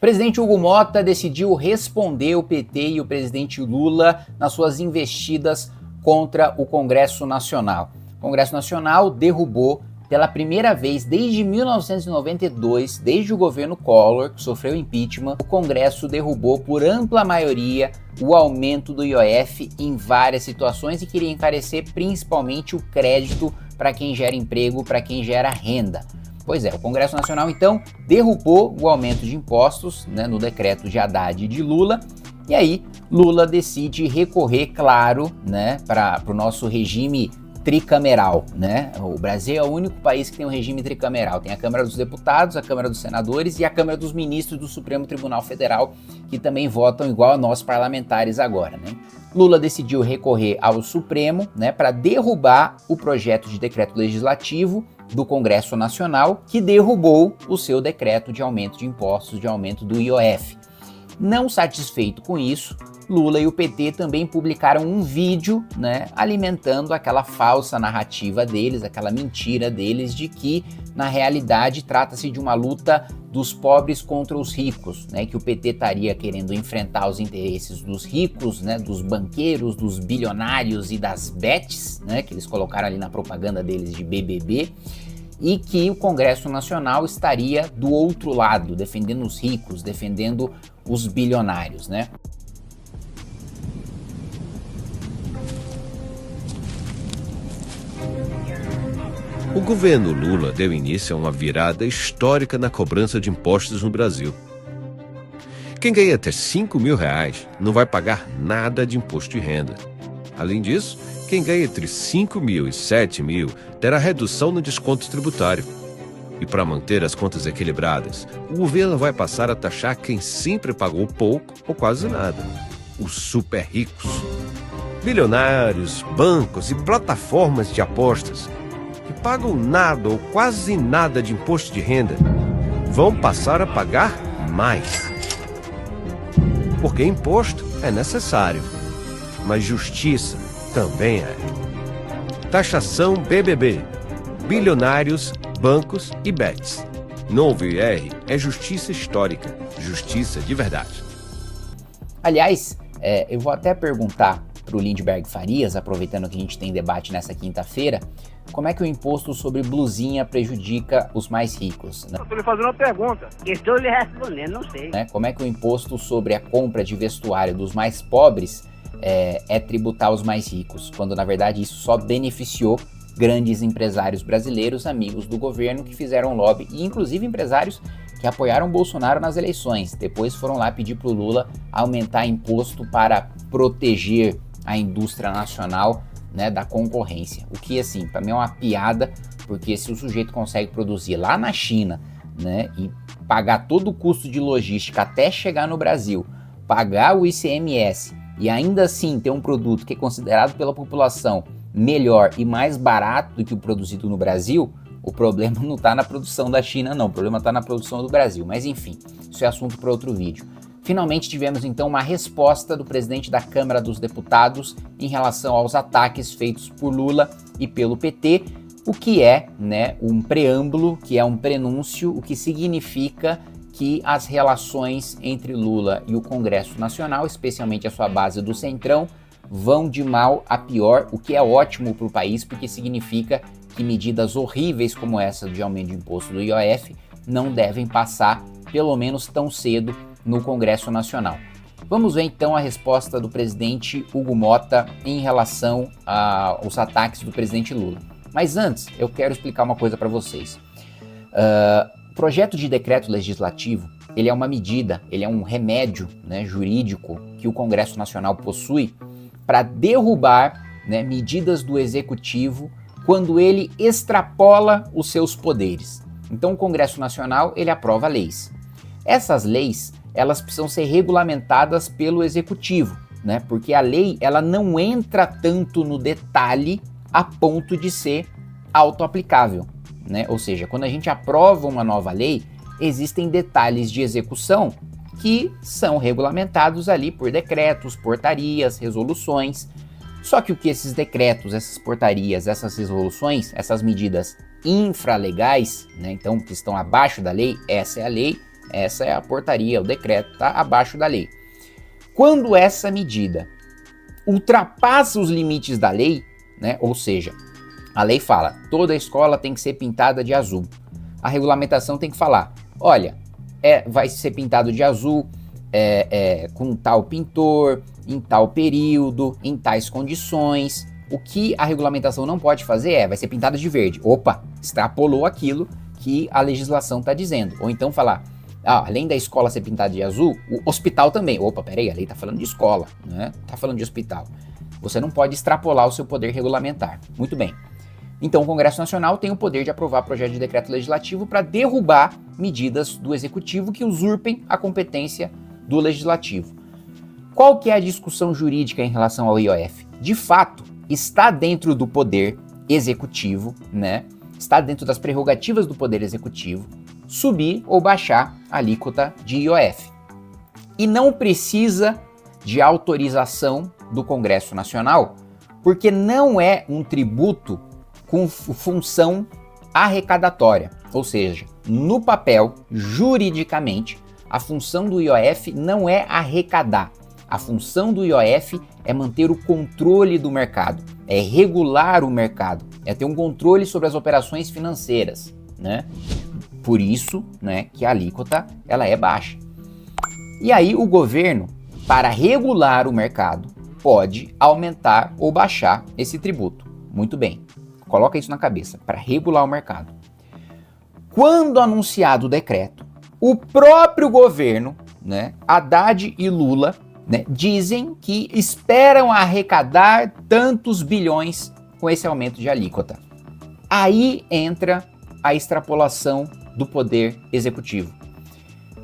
presidente Hugo Motta decidiu responder o PT e o presidente Lula nas suas investidas contra o Congresso Nacional. O Congresso Nacional derrubou pela primeira vez desde 1992, desde o governo Collor, que sofreu impeachment, o Congresso derrubou por ampla maioria o aumento do IOF em várias situações e queria encarecer principalmente o crédito para quem gera emprego, para quem gera renda. Pois é, o Congresso Nacional então derrubou o aumento de impostos, no decreto de Haddad e de Lula, e aí Lula decide recorrer, claro, para o nosso regime tricameral, O Brasil é o único país que tem um regime tricameral. Tem a Câmara dos Deputados, a Câmara dos Senadores e a Câmara dos Ministros do Supremo Tribunal Federal, que também votam igual a nós parlamentares agora, Lula decidiu recorrer ao Supremo, para derrubar o projeto de decreto legislativo do Congresso Nacional, que derrubou o seu decreto de aumento de impostos, de aumento do IOF. Não satisfeito com isso, Lula e o PT também publicaram um vídeo, alimentando aquela falsa narrativa deles, aquela mentira deles de que, na realidade, trata-se de uma luta dos pobres contra os ricos, que o PT estaria querendo enfrentar os interesses dos ricos, dos banqueiros, dos bilionários e das bets, que eles colocaram ali na propaganda deles de BBB, e que o Congresso Nacional estaria do outro lado, defendendo os ricos, defendendo os bilionários, O governo Lula deu início a uma virada histórica na cobrança de impostos no Brasil. Quem ganha até R$5 mil não vai pagar nada de imposto de renda. Além disso, quem ganha entre 5 mil e 7 mil terá redução no desconto tributário. E para manter as contas equilibradas, o governo vai passar a taxar quem sempre pagou pouco ou quase nada: os super ricos. Bilionários, bancos e plataformas de apostas que pagam nada ou quase nada de imposto de renda vão passar a pagar mais. Porque imposto é necessário, mas justiça também é. Taxação BBB, bilionários, bancos e bets. Novo IR é justiça histórica, justiça de verdade. Aliás, eu vou até perguntar para o Lindbergh Farias, aproveitando que a gente tem debate nessa quinta-feira, como é que o imposto sobre blusinha prejudica os mais ricos? Eu estou lhe fazendo uma pergunta. Estou lhe respondendo, não sei. Como é que o imposto sobre a compra de vestuário dos mais pobres é tributar os mais ricos, quando na verdade isso só beneficiou grandes empresários brasileiros, amigos do governo, que fizeram lobby, e inclusive empresários que apoiaram Bolsonaro nas eleições, depois foram lá pedir para o Lula aumentar imposto para proteger a indústria nacional, da concorrência. O que, assim, para mim é uma piada, porque se o sujeito consegue produzir lá na China, e pagar todo o custo de logística até chegar no Brasil, pagar o ICMS e ainda assim ter um produto que é considerado pela população melhor e mais barato do que o produzido no Brasil, o problema não está na produção da China, não, o problema está na produção do Brasil. Mas enfim, isso é assunto para outro vídeo. Finalmente tivemos então uma resposta do presidente da Câmara dos Deputados em relação aos ataques feitos por Lula e pelo PT, o que é, um preâmbulo, que é um prenúncio, o que significa que as relações entre Lula e o Congresso Nacional, especialmente a sua base do Centrão, vão de mal a pior, o que é ótimo para o país, porque significa que medidas horríveis como essa de aumento de imposto do IOF não devem passar, pelo menos tão cedo, no Congresso Nacional. Vamos ver então a resposta do presidente Hugo Motta em relação aos ataques do presidente Lula. Mas antes, eu quero explicar uma coisa para vocês. O projeto de decreto legislativo, ele é uma medida, ele é um remédio jurídico que o Congresso Nacional possui para derrubar medidas do Executivo quando ele extrapola os seus poderes. Então o Congresso Nacional, ele aprova leis. Essas leis, elas precisam ser regulamentadas pelo Executivo, porque a lei, ela não entra tanto no detalhe a ponto de ser autoaplicável, Ou seja, quando a gente aprova uma nova lei, existem detalhes de execução que são regulamentados ali por decretos, portarias, resoluções. Só que o que esses decretos, essas portarias, essas resoluções, essas medidas infralegais, então que estão abaixo da lei, essa é a lei, Essa é a portaria, o decreto, está abaixo da lei. Quando essa medida ultrapassa os limites da lei, né, ou seja, a lei fala, toda escola tem que ser pintada de azul. A regulamentação tem que falar, olha, vai ser pintado de azul com tal pintor, em tal período, em tais condições. O que a regulamentação não pode fazer vai ser pintado de verde. Opa, extrapolou aquilo que a legislação está dizendo. Ou então falar, além da escola ser pintada de azul, o hospital também. Opa, peraí, a lei está falando de escola, né? Está falando de hospital. Você não pode extrapolar o seu poder regulamentar. Muito bem. Então o Congresso Nacional tem o poder de aprovar projeto de decreto legislativo para derrubar medidas do Executivo que usurpem a competência do Legislativo. Qual que é a discussão jurídica em relação ao IOF? De fato, está dentro do poder executivo, né? Está dentro das prerrogativas do poder executivo subir ou baixar a alíquota de IOF. E não precisa de autorização do Congresso Nacional, porque não é um tributo com função arrecadatória. Ou seja, no papel, juridicamente, a função do IOF não é arrecadar. A função do IOF é manter o controle do mercado, é regular o mercado, é ter um controle sobre as operações financeiras, né? Por isso, né, que a alíquota ela é baixa. E aí o governo, para regular o mercado, pode aumentar ou baixar esse tributo. Muito bem, coloca isso na cabeça, para regular o mercado. Quando anunciado o decreto, o próprio governo, né, Haddad e Lula, né, dizem que esperam arrecadar tantos bilhões com esse aumento de alíquota. Aí entra a extrapolação do poder executivo.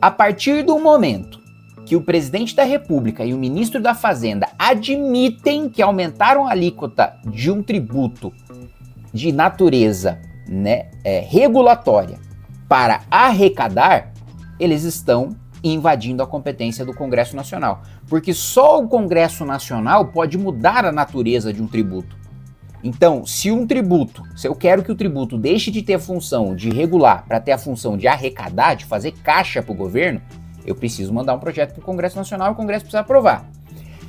A partir do momento que o presidente da República e o ministro da Fazenda admitem que aumentaram a alíquota de um tributo de natureza, né, regulatória para arrecadar, eles estão invadindo a competência do Congresso Nacional. Porque só o Congresso Nacional pode mudar a natureza de um tributo. Então, se eu quero que o tributo deixe de ter a função de regular para ter a função de arrecadar, de fazer caixa para o governo, eu preciso mandar um projeto para o Congresso Nacional e o Congresso precisa aprovar.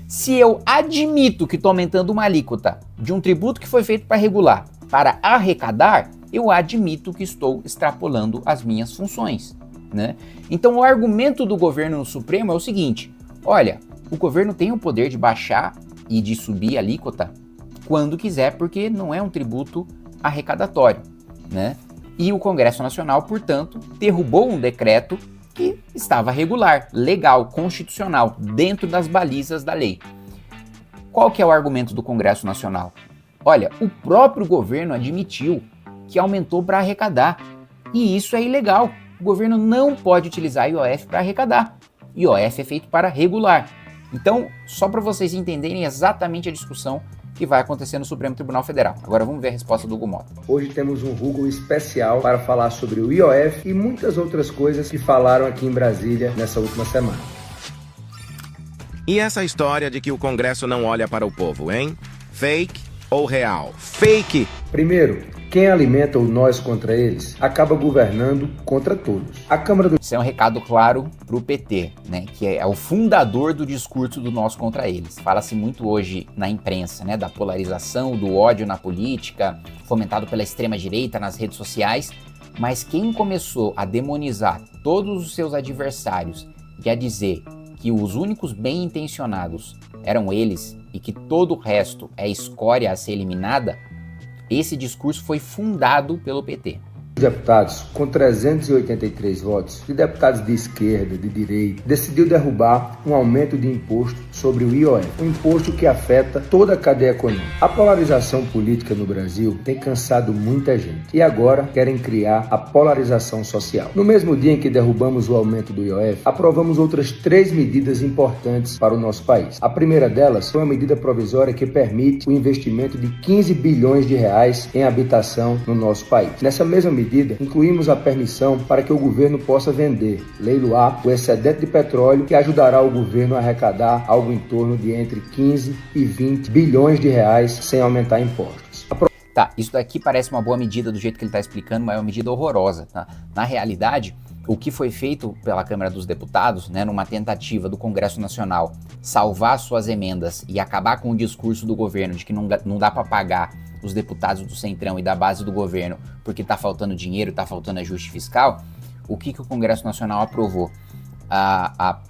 Se eu admito que estou aumentando uma alíquota de um tributo que foi feito para regular, para arrecadar, eu admito que estou extrapolando as minhas funções, né? Então o argumento do governo no Supremo é o seguinte, olha, o governo tem o poder de baixar e de subir a alíquota quando quiser, porque não é um tributo arrecadatório, né? E o Congresso Nacional, portanto, derrubou um decreto que estava regular, legal, constitucional, dentro das balizas da lei. Qual que é o argumento do Congresso Nacional? Olha, o próprio governo admitiu que aumentou para arrecadar, e isso é ilegal. O governo não pode utilizar IOF para arrecadar. IOF é feito para regular. Então, só para vocês entenderem exatamente a discussão que vai acontecer no Supremo Tribunal Federal. Agora vamos ver a resposta do Hugo Mota. Hoje temos um Hugo especial para falar sobre o IOF e muitas outras coisas que falaram aqui em Brasília nessa última semana. E essa história de que o Congresso não olha para o povo, hein? Fake ou real? Fake! Primeiro, quem alimenta o nós contra eles acaba governando contra todos. A Câmara do... Isso é um recado claro para o PT, né, que é o fundador do discurso do nós contra eles. Fala-se muito hoje na imprensa, né, da polarização, do ódio na política, fomentado pela extrema-direita nas redes sociais, mas quem começou a demonizar todos os seus adversários e a dizer que os únicos bem-intencionados eram eles e que todo o resto é escória a ser eliminada, esse discurso foi fundado pelo PT. Deputados, com 383 votos, de deputados de esquerda, de direita, decidiu derrubar um aumento de imposto sobre o IOF, um imposto que afeta toda a cadeia econômica. A polarização política no Brasil tem cansado muita gente e agora querem criar a polarização social. No mesmo dia em que derrubamos o aumento do IOF, aprovamos outras 3 medidas importantes para o nosso país. A primeira delas foi uma medida provisória que permite o investimento de 15 bilhões de reais em habitação no nosso país. Nessa mesma medida, incluímos a permissão para que o governo possa vender, leiloar o excedente de petróleo, que ajudará o governo a arrecadar algo em torno de entre 15 e 20 bilhões de reais sem aumentar impostos. Tá, isso daqui parece uma boa medida do jeito que ele está explicando, mas é uma medida horrorosa, tá? Na realidade, o que foi feito pela Câmara dos Deputados, né, numa tentativa do Congresso Nacional salvar suas emendas e acabar com o discurso do governo de que não dá para pagar os deputados do Centrão e da base do governo porque está faltando dinheiro, está faltando ajuste fiscal, o que o Congresso Nacional aprovou?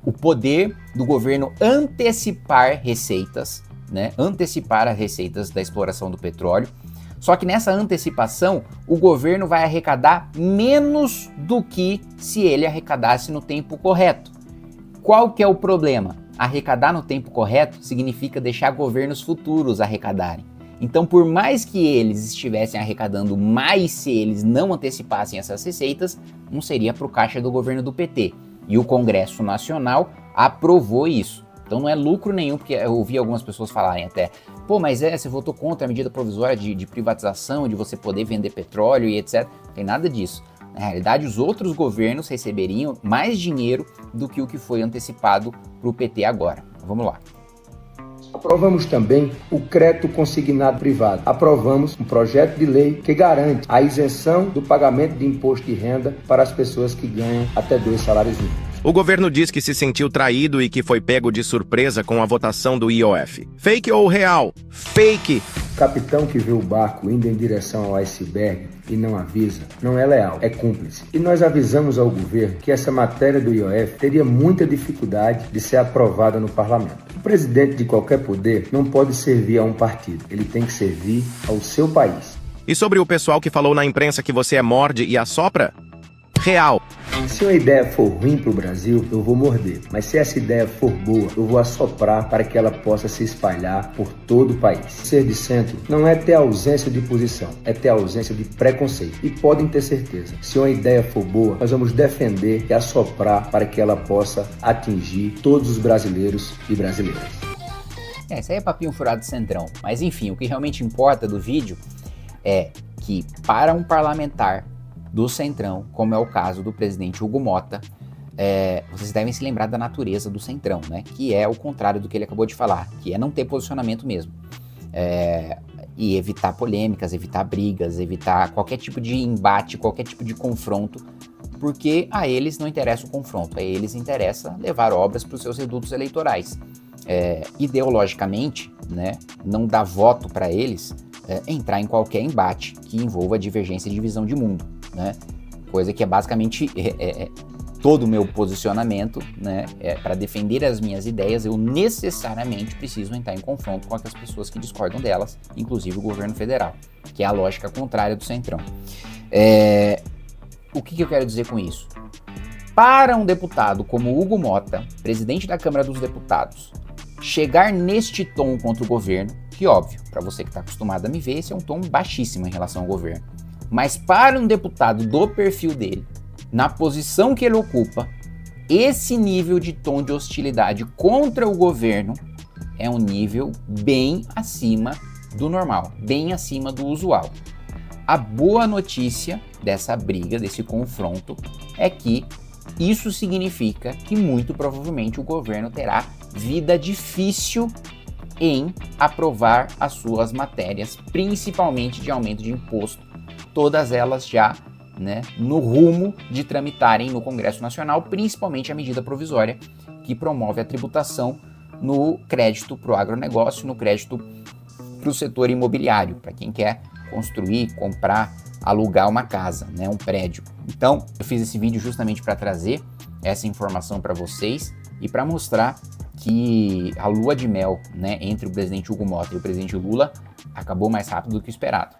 O poder do governo antecipar receitas, né, antecipar as receitas da exploração do petróleo. Só que nessa antecipação, o governo vai arrecadar menos do que se ele arrecadasse no tempo correto. Qual que é o problema? Arrecadar no tempo correto significa deixar governos futuros arrecadarem. Então, por mais que eles estivessem arrecadando mais se eles não antecipassem essas receitas, não seria para o caixa do governo do PT. E o Congresso Nacional aprovou isso. Então não é lucro nenhum, porque eu ouvi algumas pessoas falarem até, pô, mas você votou contra a medida provisória de privatização, de você poder vender petróleo e etc. Não tem nada disso. Na realidade, os outros governos receberiam mais dinheiro do que o que foi antecipado para o PT agora. Vamos lá. Aprovamos também o crédito consignado privado. Aprovamos um projeto de lei que garante a isenção do pagamento de imposto de renda para as pessoas que ganham até 2 salários mínimos. O governo diz que se sentiu traído e que foi pego de surpresa com a votação do IOF. Fake ou real? Fake! O capitão que vê o barco indo em direção ao iceberg e não avisa, não é leal, é cúmplice. E nós avisamos ao governo que essa matéria do IOF teria muita dificuldade de ser aprovada no parlamento. O presidente de qualquer poder não pode servir a um partido, ele tem que servir ao seu país. E sobre o pessoal que falou na imprensa que você morde e assopra? Real. Se uma ideia for ruim para o Brasil, eu vou morder. Mas se essa ideia for boa, eu vou assoprar para que ela possa se espalhar por todo o país. Ser de centro não é ter ausência de posição, é ter ausência de preconceito. E podem ter certeza, se uma ideia for boa, nós vamos defender e assoprar para que ela possa atingir todos os brasileiros e brasileiras. Isso aí é papinho furado de Centrão. Mas enfim, o que realmente importa do vídeo é que para um parlamentar do Centrão, como é o caso do presidente Hugo Motta, vocês devem se lembrar da natureza do Centrão, né? Que é o contrário do que ele acabou de falar, que é não ter posicionamento mesmo. E evitar polêmicas, evitar brigas, evitar qualquer tipo de embate, qualquer tipo de confronto, porque a eles não interessa o confronto, a eles interessa levar obras para os seus redutos eleitorais. Ideologicamente, né, não dá voto para eles entrar em qualquer embate que envolva divergência de visão de mundo, né? Coisa que é basicamente todo o meu posicionamento, né? Para defender as minhas ideias, eu necessariamente preciso entrar em confronto com as pessoas que discordam delas, inclusive o governo federal, que é a lógica contrária do Centrão. O que eu quero dizer com isso? Para um deputado como Hugo Motta, presidente da Câmara dos Deputados, chegar neste tom contra o governo, que óbvio, para você que está acostumado a me ver, esse é um tom baixíssimo em relação ao governo. Mas para um deputado do perfil dele, na posição que ele ocupa, esse nível de tom de hostilidade contra o governo é um nível bem acima do normal, bem acima do usual. A boa notícia dessa briga, desse confronto, é que isso significa que muito provavelmente o governo terá vida difícil em aprovar as suas matérias, principalmente de aumento de imposto, todas elas já, né, no rumo de tramitarem no Congresso Nacional, principalmente a medida provisória que promove a tributação no crédito para o agronegócio, no crédito para o setor imobiliário, para quem quer construir, comprar, alugar uma casa, né, um prédio. Então, eu fiz esse vídeo justamente para trazer essa informação para vocês e para mostrar que a lua de mel, né, entre o presidente Hugo Motta e o presidente Lula acabou mais rápido do que o esperado.